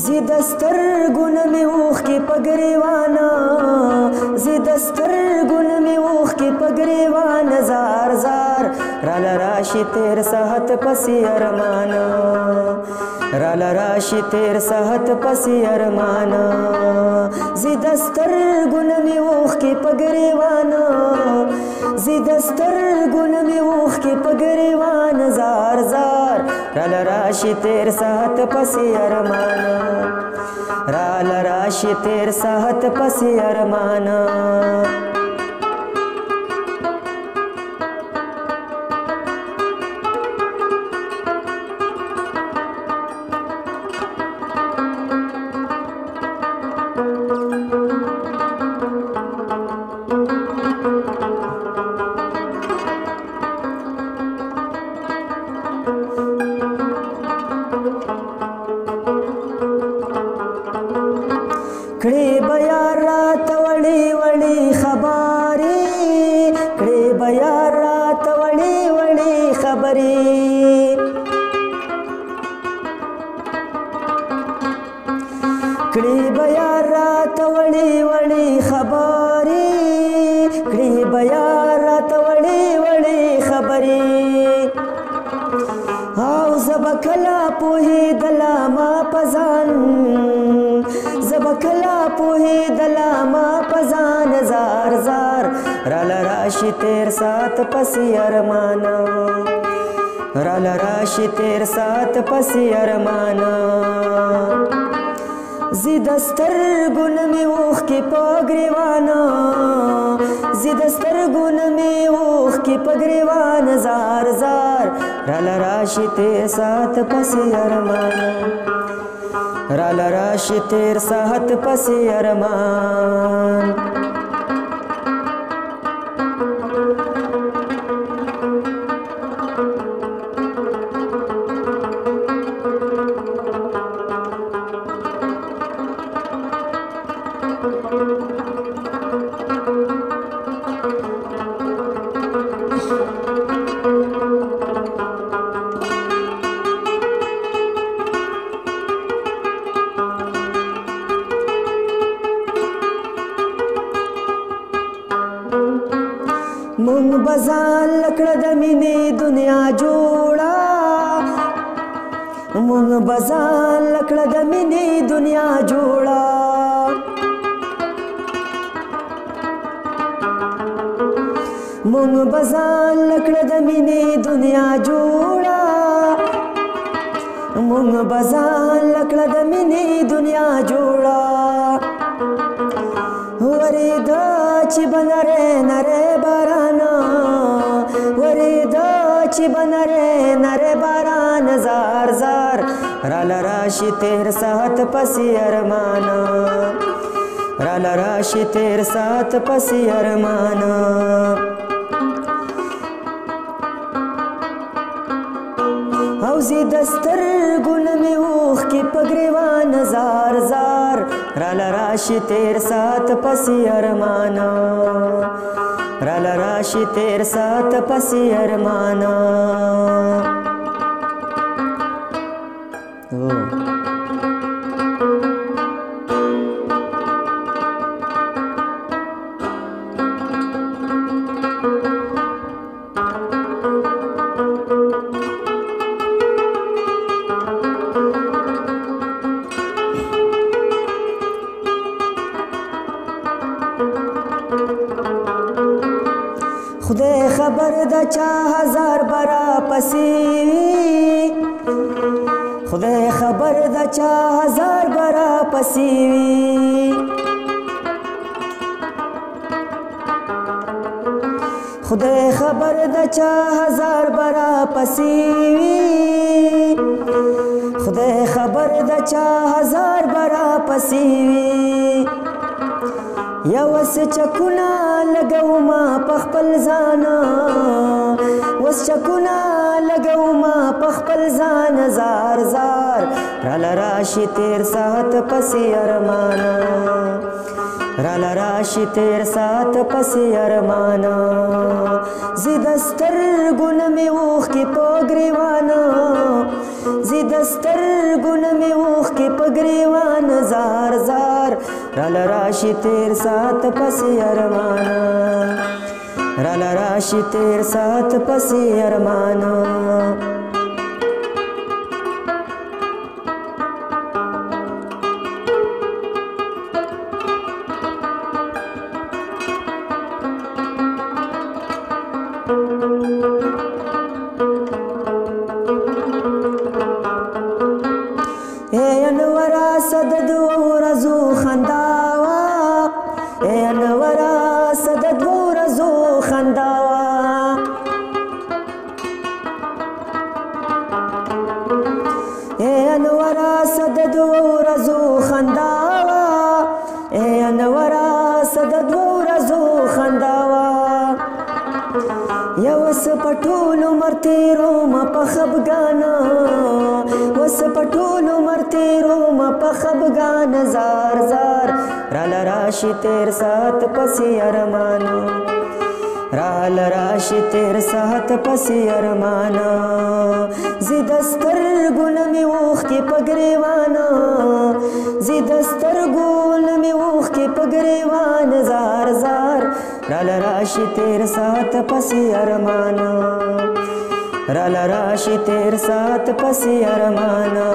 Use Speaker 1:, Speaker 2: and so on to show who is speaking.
Speaker 1: زی دسترګون می اوخ کې پګریوانا زی دسترګون می اوخ کې پګریوانا زار زار رال راشي تیر ساحت پسی ارمانا رال راشي تیر ساحت پسی ارمانا زی دسترګون می اوخ کې پګریوانا زی دسترګون می اوخ کې پګریوانا زار زار رال راشي تیر ساحت پسی ارمانا رال راشي تیر ساحت پسی ارمانا کړي بیا رات وړي وړي خبري کړي بیا رات وړي وړي خبري کړي بیا رات وړي وړي خبري کړي بیا رات وړي وړي خبري او زبکلا پوهې دلا ما پزان زبکلا پوهې دلا ما پزان زار زار رال راشي تیر سات پسی ارمانا رال راشي تیر سات پسی ارمانا زی دسترګون می اوخ کې پګریوانا زی دسترګون می اوخ کې پګریوانا زار زار رال راشي تیر سات پسی ارمانا رال راشي تیر ساحت پسی ارمان مونږ بزان لکړه د مینې دنیا جوړه مونږ بزان لکړه د مینې دنیا جوړه مونږ بزان لکړه د مینې دنیا جوړه مونږ بزان لکړه د مینې دنیا جوړه ورېدا چې بنره نره بارانا ورېدا چې بنره نره باران زار زار رال راشي تیر ساحت پسی ارمانا رال راشي تیر ساحت پسی ارمانا او زی دسترګون می اوخ کې پګریوان زار زار رال راشي تیر سات پسی ارمانا رال راشي تیر سات پسی ارمانا خدای خبر د چا هزار برا پسی خدای خبر د چا هزار برا پسی خدای خبر د چا هزار برا پسی خدای خبر د چا هزار برا پسی یا وس چکونا لګو ما پخپل ځانا وس چکونا لګو ما پخپل ځان زار زار رال راشي تیر سات پسی ارمانا رال راشي تیر سات پسی ارمانا زی دسترګون می اوخ کې پګریوانا زی سترګونه مې اوښکې په ګریوان زار زار راله راشي تیر ساعت پسې ارمانه راله راشي تیر ساعت پسې ارمانه انورا صد ورځو خنداوا انورا صد ورځو خنداوا انورا صد ورځو خنداوا انورا صد ورځو خنداوا یا وس پټولو مرتیرو ما په خفګانا وس پټولو مرتیرو ما په خفګانا زار زار راله راشي تیر ساعت پسې ارمانو راله راشي تیر ساعت پسې ارمانو زه د سترګو مې اوښکې په ګریوانه زه د سترګو مې اوښکې په ګریوانه زار زار راله راشي تیر ساعت پسې ارمانه راله راشي تیر ساعت پسې ارمانه